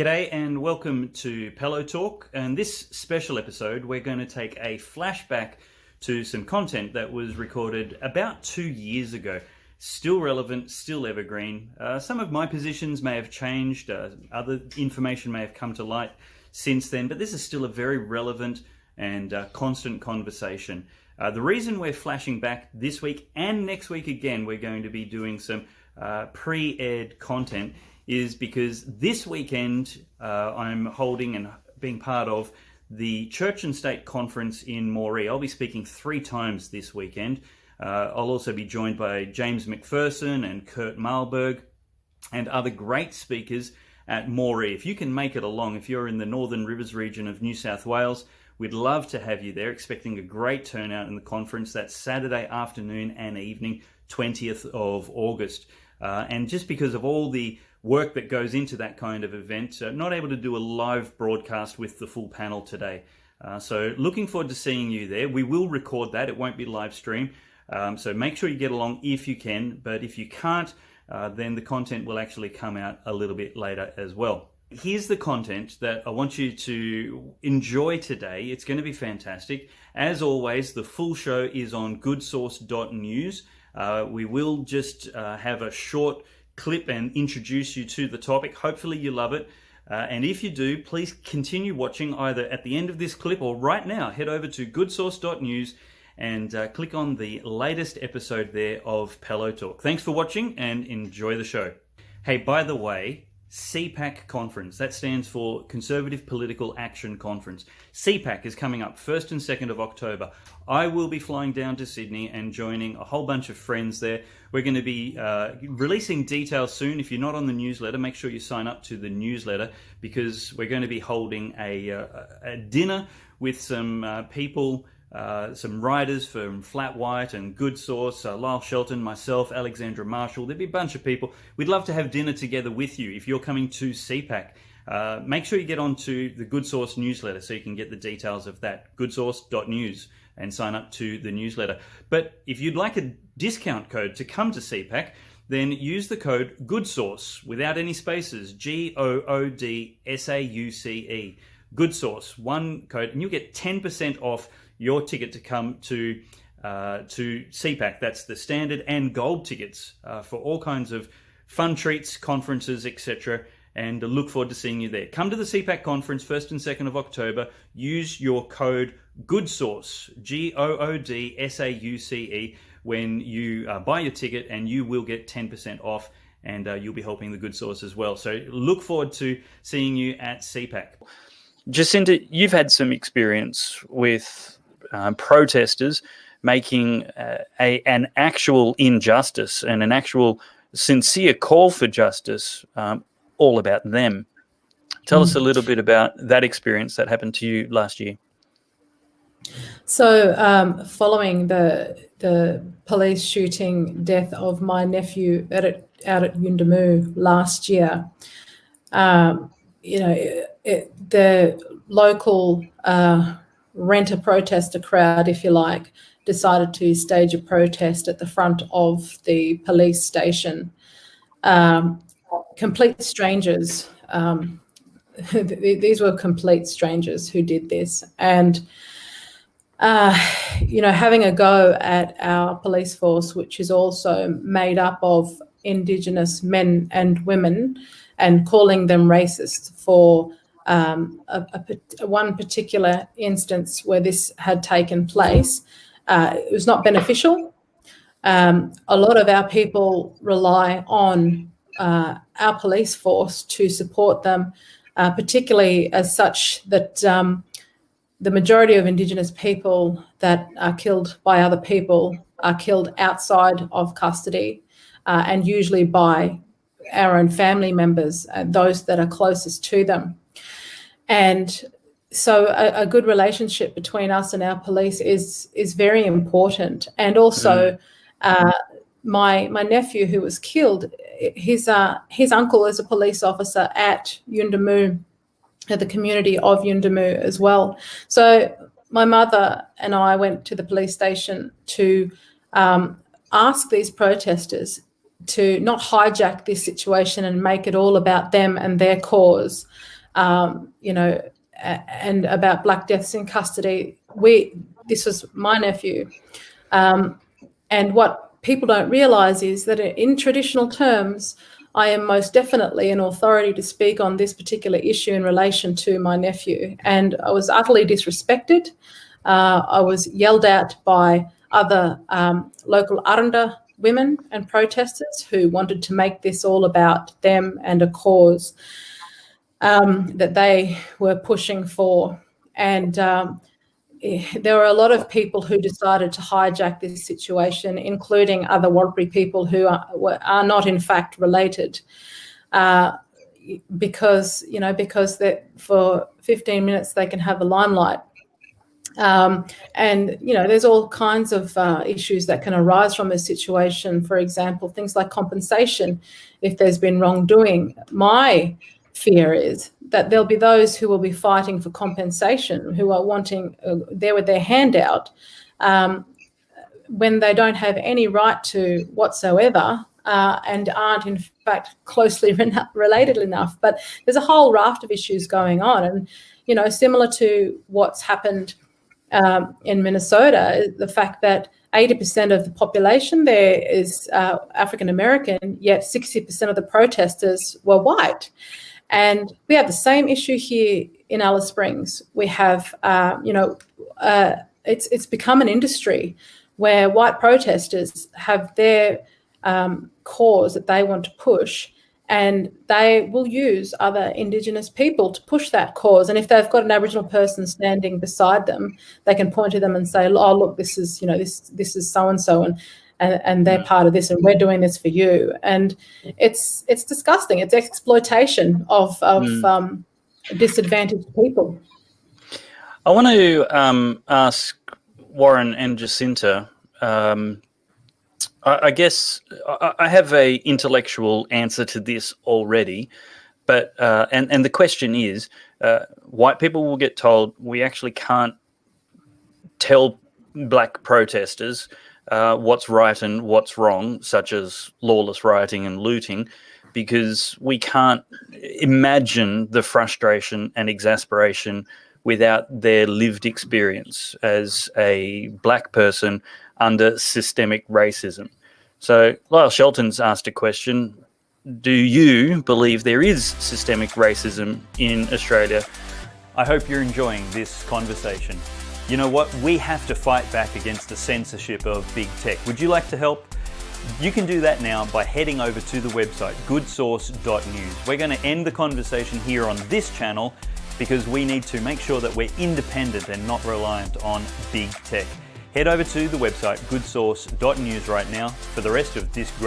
G'day and welcome to Pello Talk. And this special episode, we're going to take a flashback to some content that was recorded about 2 years ago. Still relevant, still evergreen. Some of my positions may have changed. Other information may have come to light since then, but this is still a very relevant and constant conversation. The reason we're flashing back this week and next week again, we're going to be doing some pre-aired content, is because this weekend I'm holding and being part of the Church and State Conference in Moree. I'll be speaking 3 times this weekend. I'll also be joined by James McPherson and Kurt Malberg and other great speakers at Moree. If you can make it along, if you're in the Northern Rivers region of New South Wales, we'd love to have you there. Expecting a great turnout in the conference. That's Saturday afternoon and evening, 20th of August. And just because of all the work that goes into that kind of event, not able to do a live broadcast with the full panel today. So looking forward to seeing you there. We will record that. It won't be live stream. So make sure you get along if you can. But if you can't, then the content will actually come out a little bit later as well. Here's the content that I want you to enjoy today. It's going to be fantastic. As always, the full show is on goodsource.news. We will just have a short clip and introduce you to the topic. Hopefully you love it. And if you do, please continue watching either at the end of this clip or right now. Head over to goodsource.news and click on the latest episode there of Pello Talk. Thanks for watching and enjoy the show. Hey, by the way, CPAC Conference, that stands for Conservative Political Action Conference. CPAC is coming up 1st and 2nd of October. I will be flying down to Sydney and joining a whole bunch of friends there. We're going to be releasing details soon. If you're not on the newsletter, make sure you sign up to the newsletter, because we're going to be holding a dinner with some people, some writers from Flat White and Good Source, Lyle Shelton, myself, Alexandra Marshall. There'll be a bunch of people. We'd love to have dinner together with you if you're coming to CPAC. Make sure you get onto the Good Source newsletter so you can get the details of that, goodsource.news, and sign up to the newsletter. But if you'd like a discount code to come to CPAC, then use the code GOODSAUCE without any spaces, GOODSAUCE. GoodSauce, one code, and you'll get 10% off your ticket to come to CPAC. That's the standard and gold tickets for all kinds of fun treats, conferences, etc. And look forward to seeing you there. Come to the CPAC conference 1st and 2nd of October. Use your code GOODSAUCE, GOODSAUCE, when you buy your ticket, and you will get 10% off, and you'll be helping the Good Source as well. So look forward to seeing you at CPAC. Jacinta, you've had some experience with protesters making an actual injustice and an actual sincere call for justice all about them. Tell us a little bit about that experience that happened to you last year. So following the police shooting death of my nephew out at Yuendumu last year, the local rent-a-protester crowd, if you like, decided to stage a protest at the front of the police station. Complete strangers. These were complete strangers who did this. And, having a go at our police force, which is also made up of Indigenous men and women, and calling them racist for one particular instance where this had taken place, it was not beneficial. A lot of our people rely on our police force to support them, particularly as such that the majority of Indigenous people that are killed by other people are killed outside of custody, and usually by our own family members, those that are closest to them. And so a good relationship between us and our police is very important. And also my nephew who was killed, his uncle is a police officer at Yuendumu, at the community of Yuendumu as well. So my mother and I went to the police station to ask these protesters, to not hijack this situation and make it all about them and their cause, and about Black deaths in custody. This was my nephew. And what people don't realise is that in traditional terms, I am most definitely an authority to speak on this particular issue in relation to my nephew. And I was utterly disrespected. I was yelled at by other local Aranda women and protesters who wanted to make this all about them and a cause that they were pushing for. And there were a lot of people who decided to hijack this situation, including other Warlpiri people who are not in fact related, because that for 15 minutes they can have a limelight. And there's all kinds of issues that can arise from this situation. For example, things like compensation if there's been wrongdoing. My fear is that there'll be those who will be fighting for compensation, who are wanting there with their hand out, when they don't have any right to whatsoever, and aren't in fact closely related enough. But there's a whole raft of issues going on, and similar to what's happened in Minnesota, the fact that 80% of the population there is African American, yet 60% of the protesters were white. And we have the same issue here in Alice Springs. We have, it's become an industry where white protesters have their cause that they want to push, and they will use other Indigenous people to push that cause. And if they've got an Aboriginal person standing beside them, they can point to them and say, "Oh, look, this is so and so, and they're part of this, and we're doing this for you." And it's disgusting. It's exploitation of disadvantaged people. I want to ask Warren and Jacinta. I guess I have a intellectual answer to this already, but and the question is, white people will get told we actually can't tell black protesters what's right and what's wrong, such as lawless rioting and looting, because we can't imagine the frustration and exasperation without their lived experience as a black person under systemic racism. So Lyle Shelton's asked a question: do you believe there is systemic racism in Australia? I hope you're enjoying this conversation. You know what? We have to fight back against the censorship of big tech. Would you like to help? You can do that now by heading over to the website goodsource.news. We're going to end the conversation here on this channel because we need to make sure that we're independent and not reliant on big tech. Head over to the website goodsource.news right now for the rest of this great